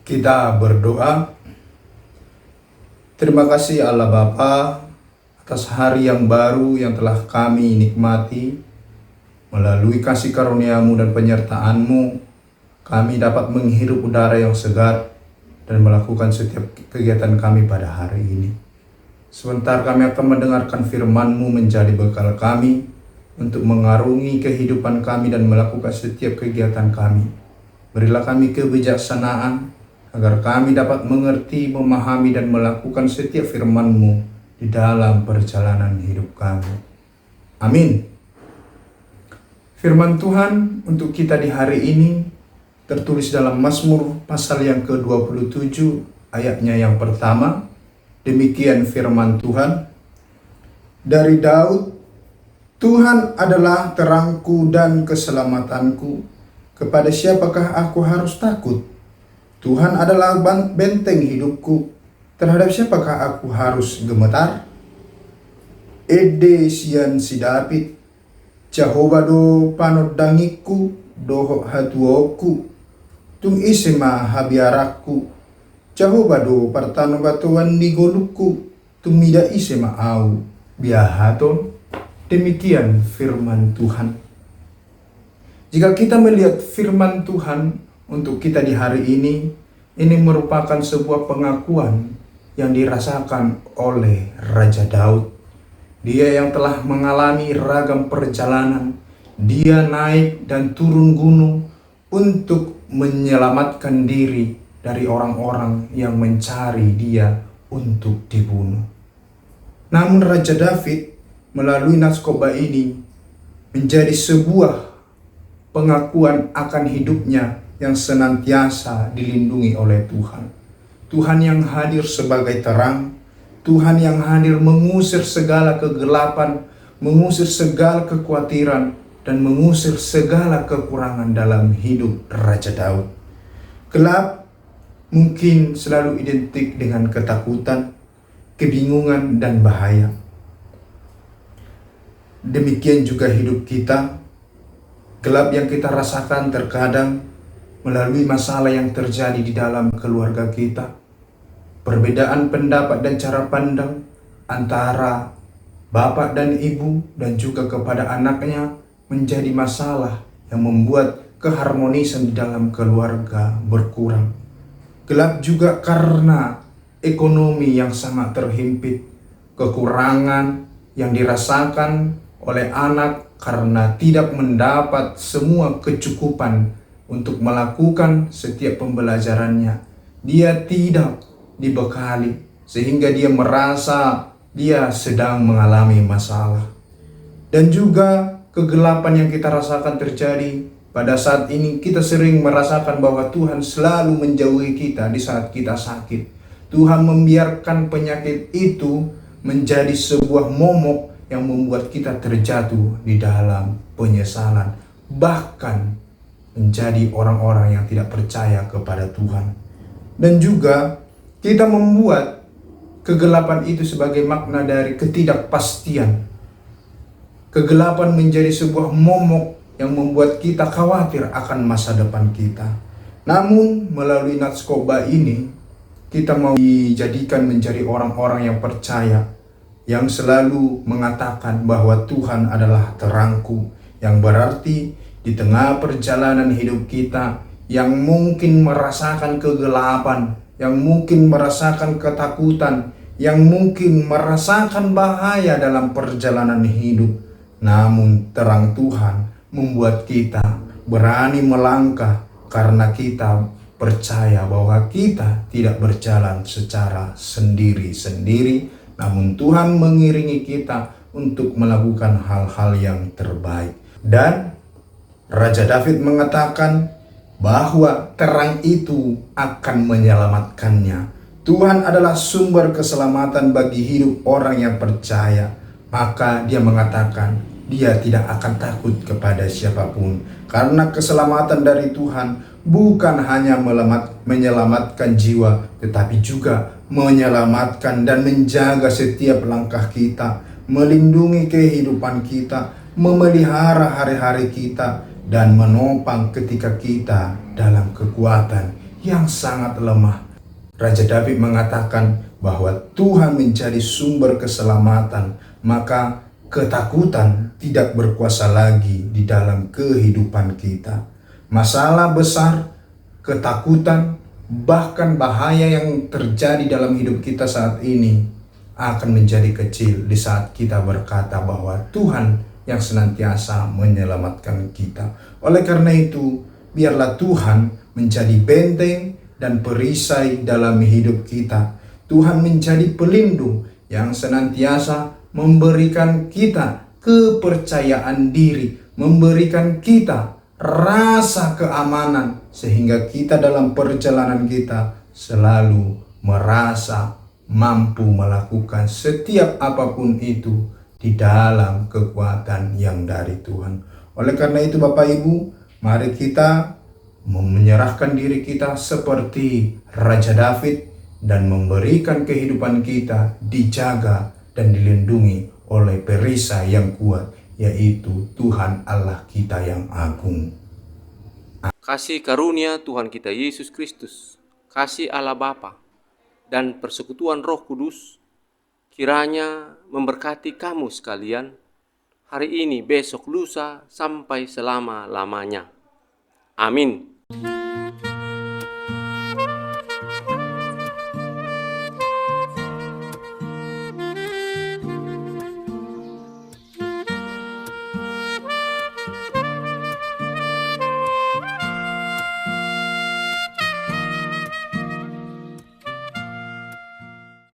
Kita berdoa. Terima kasih Allah Bapa atas hari yang baru yang telah kami nikmati. Melalui kasih karunia-Mu dan penyertaan-Mu, kami dapat menghirup udara yang segar dan melakukan setiap kegiatan kami pada hari ini. Sebentar kami akan mendengarkan firman-Mu menjadi bekal kami untuk mengarungi kehidupan kami dan melakukan setiap kegiatan kami. Berilah kami kebijaksanaan agar kami dapat mengerti, memahami, dan melakukan setiap firman-Mu di dalam perjalanan hidup kami. Amin. Firman Tuhan untuk kita di hari ini tertulis dalam Mazmur pasal yang ke-27 ayatnya yang pertama. Demikian firman Tuhan. Dari Daud, Tuhan adalah terangku dan keselamatanku. Kepada siapakah aku harus takut? Tuhan adalah benteng hidupku. Terhadap siapakah aku harus gemetar? Ede sian si David, Jehovah do panodangiku, doho hatuoku, tung isema habiaraku, Jehovah do partano batuan di goluku, tung mida isema au biahaton. Demikian firman Tuhan. Jika kita melihat firman Tuhan untuk kita di hari ini merupakan sebuah pengakuan yang dirasakan oleh Raja Daud. Dia yang telah mengalami ragam perjalanan, dia naik dan turun gunung untuk menyelamatkan diri dari orang-orang yang mencari dia untuk dibunuh. Namun Raja David melalui naskah ini menjadi sebuah pengakuan akan hidupnya yang senantiasa dilindungi oleh Tuhan. Tuhan yang hadir sebagai terang, Tuhan yang hadir mengusir segala kegelapan, mengusir segala kekhawatiran, dan mengusir segala kekurangan dalam hidup Raja Daud. Gelap mungkin selalu identik dengan ketakutan, kebingungan, dan bahaya. Demikian juga hidup kita. Gelap yang kita rasakan terkadang melalui masalah yang terjadi di dalam keluarga kita. Perbedaan pendapat dan cara pandang antara bapak dan ibu dan juga kepada anaknya menjadi masalah yang membuat keharmonisan di dalam keluarga berkurang. Gelap juga karena ekonomi yang sangat terhimpit, kekurangan yang dirasakan oleh anak karena tidak mendapat semua kecukupan untuk melakukan setiap pembelajarannya. Dia tidak dibekali sehingga dia merasa dia sedang mengalami masalah. Dan juga kegelapan yang kita rasakan terjadi pada saat ini. Kita sering merasakan bahwa Tuhan selalu menjauhi kita di saat kita sakit. Tuhan membiarkan penyakit itu menjadi sebuah momok yang membuat kita terjatuh di dalam penyesalan, bahkan menjadi orang-orang yang tidak percaya kepada Tuhan. Dan juga kita membuat kegelapan itu sebagai makna dari ketidakpastian. Kegelapan menjadi sebuah momok yang membuat kita khawatir akan masa depan kita. Namun melalui naskah ini kita mau dijadikan menjadi orang-orang yang percaya, yang selalu mengatakan bahwa Tuhan adalah terangku, yang berarti di tengah perjalanan hidup kita yang mungkin merasakan kegelapan, yang mungkin merasakan ketakutan, yang mungkin merasakan bahaya dalam perjalanan hidup, namun terang Tuhan membuat kita berani melangkah karena kita percaya bahwa kita tidak berjalan secara sendiri-sendiri, namun Tuhan mengiringi kita untuk melakukan hal-hal yang terbaik. Dan Raja David mengatakan bahwa terang itu akan menyelamatkannya. Tuhan adalah sumber keselamatan bagi hidup orang yang percaya. Maka dia mengatakan dia tidak akan takut kepada siapapun. Karena keselamatan dari Tuhan bukan hanya menyelamatkan jiwa, tetapi juga menyelamatkan dan menjaga setiap langkah kita, melindungi kehidupan kita, memelihara hari-hari kita, dan menopang ketika kita dalam kekuatan yang sangat lemah. Raja David mengatakan bahwa Tuhan menjadi sumber keselamatan, maka ketakutan tidak berkuasa lagi di dalam kehidupan kita. Masalah besar, ketakutan, bahkan bahaya yang terjadi dalam hidup kita saat ini akan menjadi kecil di saat kita berkata bahwa Tuhan yang senantiasa menyelamatkan kita. Oleh karena itu, biarlah Tuhan menjadi benteng dan perisai dalam hidup kita. Tuhan menjadi pelindung yang senantiasa memberikan kita kepercayaan diri, memberikan kita rasa keamanan, sehingga kita dalam perjalanan kita selalu merasa mampu melakukan setiap apapun itu di dalam kekuatan yang dari Tuhan. Oleh karena itu Bapak Ibu, mari kita menyerahkan diri kita seperti Raja David dan memberikan kehidupan kita dijaga dan dilindungi oleh perisai yang kuat, yaitu Tuhan Allah kita yang agung. Kasih karunia Tuhan kita Yesus Kristus, kasih Allah Bapa, dan persekutuan Roh Kudus kiranya memberkati kamu sekalian hari ini, besok, lusa, sampai selama-lamanya. Amin.